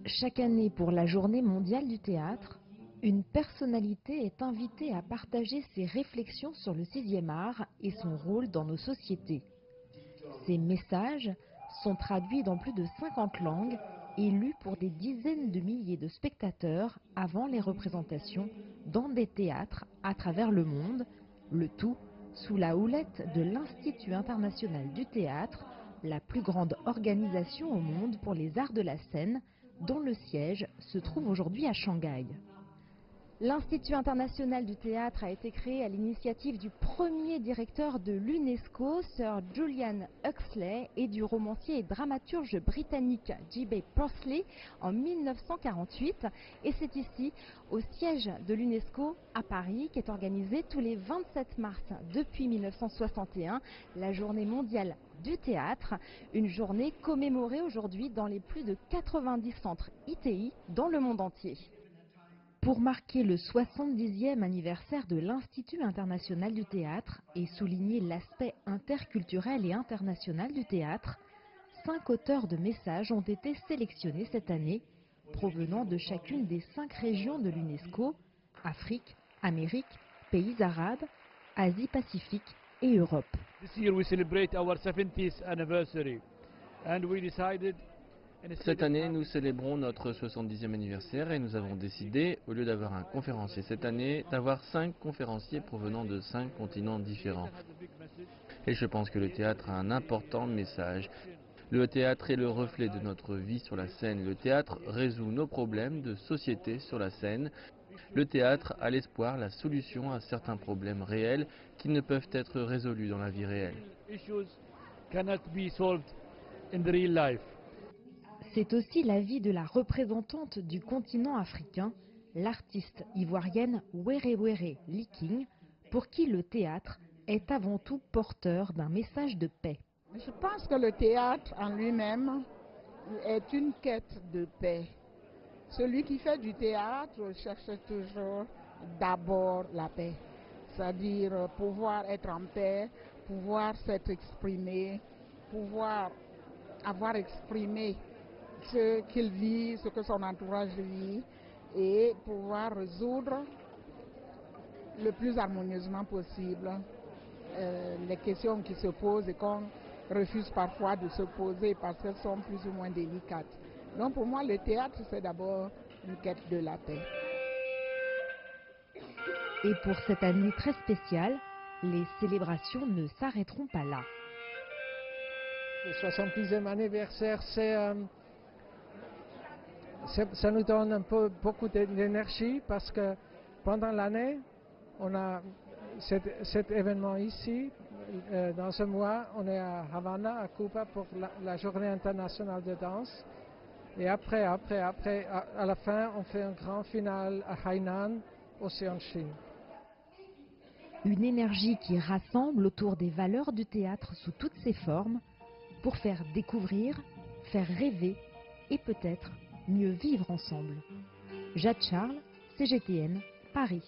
Chaque année, pour la Journée mondiale du théâtre, une personnalité est invitée à partager ses réflexions sur le 6e art et son rôle dans nos sociétés. Ces messages sont traduits dans plus de 50 langues et lus pour des dizaines de milliers de spectateurs avant les représentations dans des théâtres à travers le monde, le tout sous la houlette de l'Institut international du théâtre, la plus grande organisation au monde pour les arts de la scène, dont le siège se trouve aujourd'hui à Shanghai. L'Institut international du théâtre a été créé à l'initiative du premier directeur de l'UNESCO, Sir Julian Huxley, et du romancier et dramaturge britannique J.B. Pursley en 1948. Et c'est ici, au siège de l'UNESCO à Paris, qu'est organisée tous les 27 mars depuis 1961 la Journée mondiale du théâtre, une journée commémorée aujourd'hui dans les plus de 90 centres ITI dans le monde entier. Pour marquer le 70e anniversaire de l'Institut international du théâtre et souligner l'aspect interculturel et international du théâtre, 5 auteurs de messages ont été sélectionnés cette année, provenant de chacune des 5 régions de l'UNESCO, Afrique, Amérique, pays arabes, Asie-Pacifique et Europe. This year we celebrate our 70th anniversary and we decided. Cette année, nous célébrons notre 70e anniversaire et nous avons décidé, au lieu d'avoir un conférencier cette année, d'avoir 5 conférenciers provenant de 5 continents différents. Et je pense que le théâtre a un important message. Le théâtre est le reflet de notre vie sur la scène. Le théâtre résout nos problèmes de société sur la scène. Le théâtre a l'espoir, la solution à certains problèmes réels qui ne peuvent être résolus dans la vie réelle. C'est aussi l'avis de la représentante du continent africain, l'artiste ivoirienne Were Liking, pour qui le théâtre est avant tout porteur d'un message de paix. Je pense que le théâtre en lui-même est une quête de paix. Celui qui fait du théâtre cherche toujours d'abord la paix, c'est-à-dire pouvoir être en paix, pouvoir s'être exprimé, pouvoir avoir exprimé ce qu'il vit, ce que son entourage vit, et pouvoir résoudre le plus harmonieusement possible les questions qui se posent et qu'on refuse parfois de se poser parce qu'elles sont plus ou moins délicates. Donc pour moi, le théâtre, c'est d'abord une quête de la paix. Et pour cette année très spéciale, les célébrations ne s'arrêteront pas là. Le 70e anniversaire, ça nous donne un peu beaucoup d'énergie parce que pendant l'année, on a cet événement ici. Dans ce mois, on est à Havana, à Cuba, pour la Journée internationale de danse. Et après, à la fin, on fait un grand final à Hainan, aussi en Chine. Une énergie qui rassemble autour des valeurs du théâtre sous toutes ses formes, pour faire découvrir, faire rêver et peut-être mieux vivre ensemble. Jade Charles, CGTN, Paris.